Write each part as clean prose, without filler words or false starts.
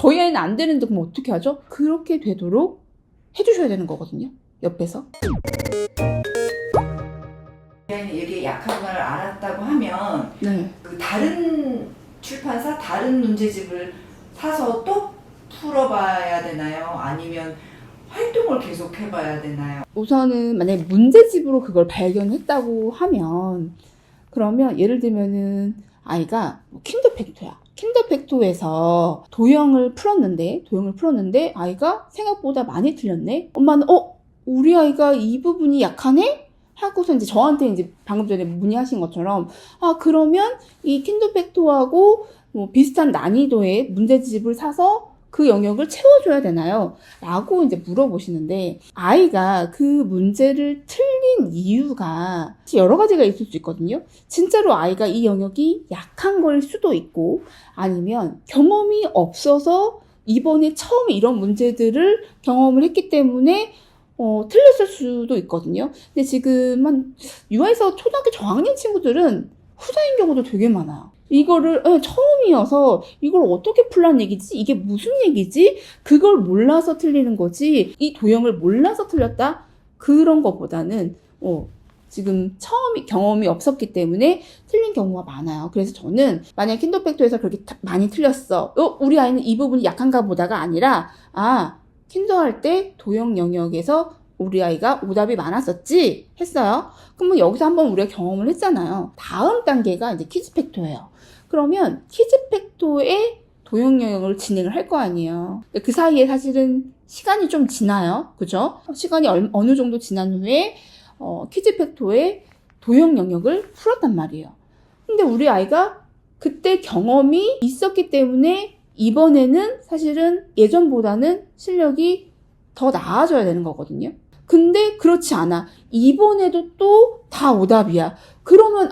저희 아이는 안 되는데 그럼 어떻게 하죠? 그렇게 되도록 해주셔야 되는 거거든요. 옆에서. 이게 약한 걸 알았다고 하면 네. 그 다른 출판사 다른 문제집을 사서 또 풀어봐야 되나요? 아니면 활동을 계속 해봐야 되나요? 우선은 만약에 문제집으로 그걸 발견했다고 하면 그러면 예를 들면은 아이가 킨더팩토야. 킨더팩토에서 도형을 풀었는데 아이가 생각보다 많이 틀렸네. 엄마는 우리 아이가 이 부분이 약하네? 하고서 이제 저한테 이제 방금 전에 문의하신 것처럼 그러면 이 킨더팩토하고 뭐 비슷한 난이도의 문제집을 사서 그 영역을 채워줘야 되나요? 라고 이제 물어보시는데 아이가 그 문제를 틀린 이유가 여러 가지가 있을 수 있거든요. 진짜로 아이가 이 영역이 약한 걸 수도 있고 아니면 경험이 없어서 이번에 처음 이런 문제들을 경험을 했기 때문에 틀렸을 수도 있거든요. 근데 지금 한 유아에서 초등학교 저학년 친구들은 후자인 경우도 되게 많아요. 이거를 처음이어서 이걸 어떻게 풀란 얘기지? 이게 무슨 얘기지? 그걸 몰라서 틀리는 거지. 이 도형을 몰라서 틀렸다? 그런 것보다는 지금 처음 경험이 없었기 때문에 틀린 경우가 많아요. 그래서 저는 만약 킨더팩토에서 그렇게 많이 틀렸어. 우리 아이는 이 부분이 약한가 보다가 아니라 킨더 할 때 도형 영역에서 우리 아이가 오답이 많았었지 했어요. 그러면 여기서 한번 우리가 경험을 했잖아요. 다음 단계가 이제 퀴즈팩토예요. 그러면 퀴즈팩토의 도형 영역을 진행을 할 거 아니에요. 그 사이에 사실은 시간이 좀 지나요. 그죠? 시간이 어느 정도 지난 후에 퀴즈팩토의 도형 영역을 풀었단 말이에요. 근데 우리 아이가 그때 경험이 있었기 때문에 이번에는 사실은 예전보다는 실력이 더 나아져야 되는 거거든요. 근데 그렇지 않아. 이번에도 또 다 오답이야. 그러면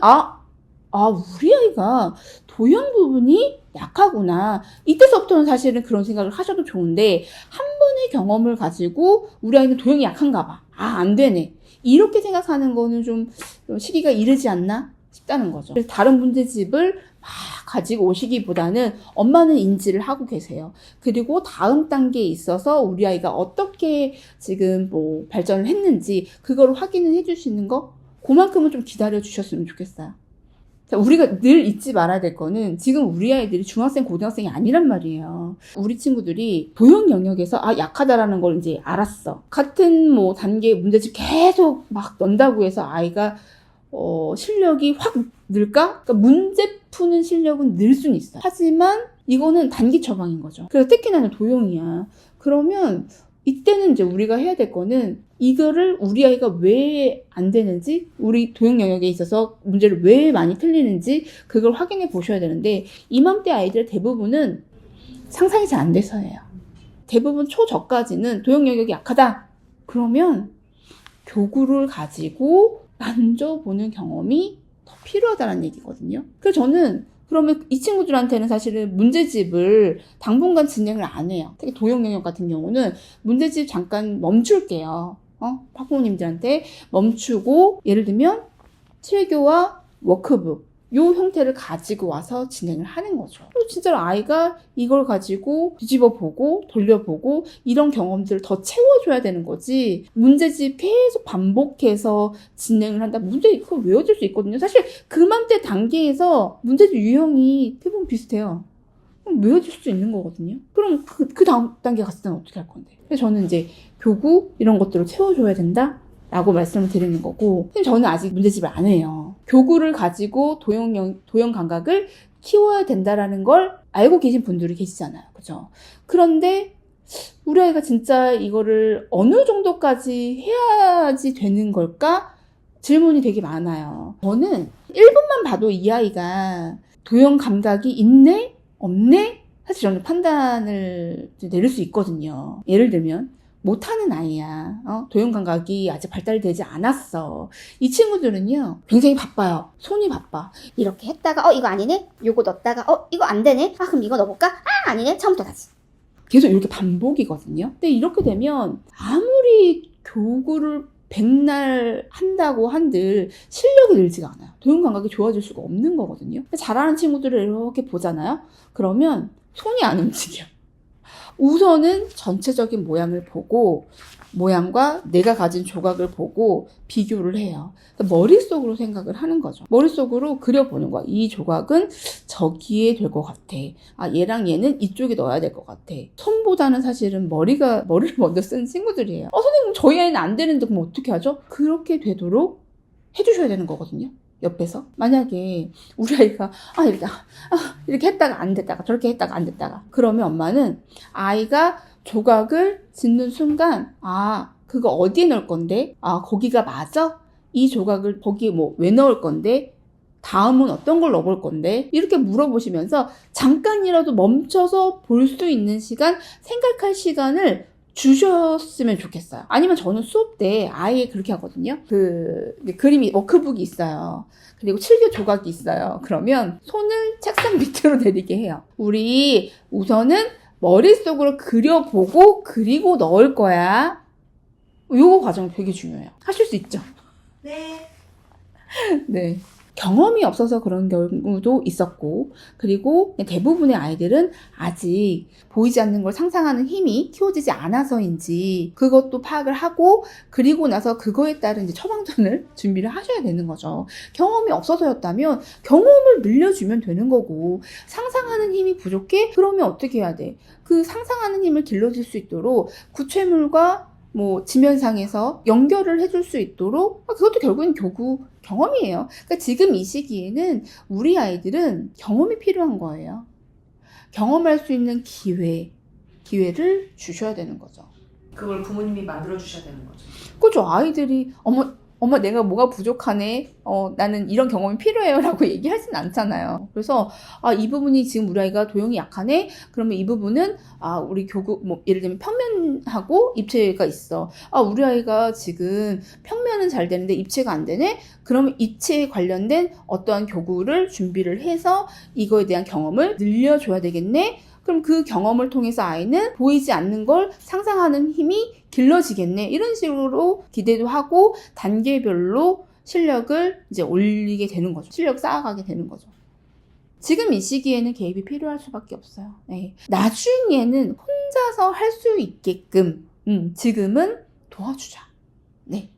우리 아이가 도형 부분이 약하구나. 이때서부터는 사실은 그런 생각을 하셔도 좋은데 한 번의 경험을 가지고 우리 아이는 도형이 약한가 봐. 안 되네. 이렇게 생각하는 거는 좀 시기가 이르지 않나 싶다는 거죠. 그래서 다른 문제집을 막 가지고 오시기보다는 엄마는 인지를 하고 계세요. 그리고 다음 단계에 있어서 우리 아이가 어떻게 지금 뭐 발전을 했는지 그걸 확인을 해주시는 거 그만큼은 좀 기다려 주셨으면 좋겠어요. 자, 우리가 늘 잊지 말아야 될 거는 지금 우리 아이들이 중학생, 고등학생이 아니란 말이에요. 우리 친구들이 도형 영역에서 약하다라는 걸 이제 알았어. 같은 뭐 단계 문제집 계속 막 넣는다고 해서 아이가 실력이 확 늘까? 그러니까 문제 푸는 실력은 늘 수는 있어요. 하지만 이거는 단기 처방인 거죠. 그래서 특히나 도형이야. 그러면 이때는 이제 우리가 해야 될 거는 이거를 우리 아이가 왜 안 되는지, 우리 도형 영역에 있어서 문제를 왜 많이 틀리는지 그걸 확인해 보셔야 되는데 이맘때 아이들 대부분은 상상이 잘 안 돼서예요. 대부분 초저까지는 도형 영역이 약하다. 그러면 교구를 가지고 만져보는 경험이 더 필요하다는 얘기거든요. 그래서 저는 그러면 이 친구들한테는 사실은 문제집을 당분간 진행을 안 해요. 특히 도형 영역 같은 경우는 문제집 잠깐 멈출게요. 학부모님들한테 멈추고 예를 들면 실교와 워크북 요 형태를 가지고 와서 진행을 하는 거죠. 진짜로 아이가 이걸 가지고 뒤집어 보고 돌려보고 이런 경험들을 더 채워줘야 되는 거지 문제집 계속 반복해서 진행을 한다. 문제 그거 외워질 수 있거든요. 사실 그맘때 단계에서 문제집 유형이 대부분 비슷해요. 그럼 외워질 수 있는 거거든요. 그럼 그 다음 단계 갔을 때는 어떻게 할 건데? 그래서 저는 이제 교구 이런 것들을 채워줘야 된다? 라고 말씀을 드리는 거고 저는 아직 문제집을 안 해요. 교구를 가지고 도형 감각을 키워야 된다라는 걸 알고 계신 분들이 계시잖아요. 그죠? 그런데 우리 아이가 진짜 이거를 어느 정도까지 해야지 되는 걸까? 질문이 되게 많아요. 저는 1분만 봐도 이 아이가 도형 감각이 있네? 없네? 사실 저는 판단을 내릴 수 있거든요. 예를 들면 못하는 아이야. 도형 감각이 아직 발달되지 않았어. 이 친구들은요 굉장히 바빠요. 손이 바빠. 이렇게 했다가 이거 아니네? 요거 넣었다가 이거 안 되네? 그럼 이거 넣어볼까? 아니네? 처음부터 다시. 계속 이렇게 반복이거든요. 근데 이렇게 되면 아무리 교구를 백날 한다고 한들 실력이 늘지가 않아요. 도형 감각이 좋아질 수가 없는 거거든요. 잘하는 친구들을 이렇게 보잖아요. 그러면 손이 안 움직여. 우선은 전체적인 모양을 보고 모양과 내가 가진 조각을 보고 비교를 해요. 머릿속으로 생각을 하는 거죠. 머릿속으로 그려보는 거야. 이 조각은 저기에 될 것 같아. 아, 얘랑 얘는 이쪽에 넣어야 될 것 같아. 손보다는 사실은 머리를 먼저 쓴 친구들이에요. 선생님 저희 아이는 안 되는데 그럼 어떻게 하죠? 그렇게 되도록 해주셔야 되는 거거든요. 옆에서. 만약에 우리 아이가 이렇게 했다가 안 됐다가 저렇게 했다가 안 됐다가 그러면 엄마는 아이가 조각을 짓는 순간 그거 어디에 넣을 건데? 거기가 맞아? 이 조각을 거기에 왜 넣을 건데? 다음은 어떤 걸 넣어볼 건데? 이렇게 물어보시면서 잠깐이라도 멈춰서 볼 수 있는 시간, 생각할 시간을 주셨으면 좋겠어요. 아니면 저는 수업 때 아예 그렇게 하거든요. 그림이 워크북이 있어요. 그리고 칠교 조각이 있어요. 그러면 손을 책상 밑으로 내리게 해요. 우리 우선은 머릿속으로 그려보고 그리고 넣을 거야. 요거 과정 되게 중요해요. 하실 수 있죠? 네. 네. 경험이 없어서 그런 경우도 있었고, 그리고 대부분의 아이들은 아직 보이지 않는 걸 상상하는 힘이 키워지지 않아서인지 그것도 파악을 하고, 그리고 나서 그거에 따른 이제 처방전을 준비를 하셔야 되는 거죠. 경험이 없어서였다면 경험을 늘려주면 되는 거고, 상상하는 힘이 부족해? 그러면 어떻게 해야 돼? 그 상상하는 힘을 길러줄 수 있도록 구체물과 지면상에서 연결을 해줄 수 있도록, 그것도 결국엔 교구 경험이에요. 그러니까 지금 이 시기에는 우리 아이들은 경험이 필요한 거예요. 경험할 수 있는 기회를 주셔야 되는 거죠. 그걸 부모님이 만들어 주셔야 되는 거죠. 그죠? 아이들이 엄마 내가 뭐가 부족하네. 나는 이런 경험이 필요해요. 라고 얘기하진 않잖아요. 그래서 이 부분이 지금 우리 아이가 도형이 약하네. 그러면 이 부분은 우리 교구 예를 들면 평면하고 입체가 있어. 우리 아이가 지금 평면은 잘 되는데 입체가 안 되네. 그러면 입체에 관련된 어떠한 교구를 준비를 해서 이거에 대한 경험을 늘려줘야 되겠네. 그럼 그 경험을 통해서 아이는 보이지 않는 걸 상상하는 힘이 길러지겠네. 이런 식으로 기대도 하고 단계별로 실력을 이제 올리게 되는 거죠. 실력 쌓아가게 되는 거죠. 지금 이 시기에는 개입이 필요할 수밖에 없어요. 네. 나중에는 혼자서 할 수 있게끔 지금은 도와주자. 네.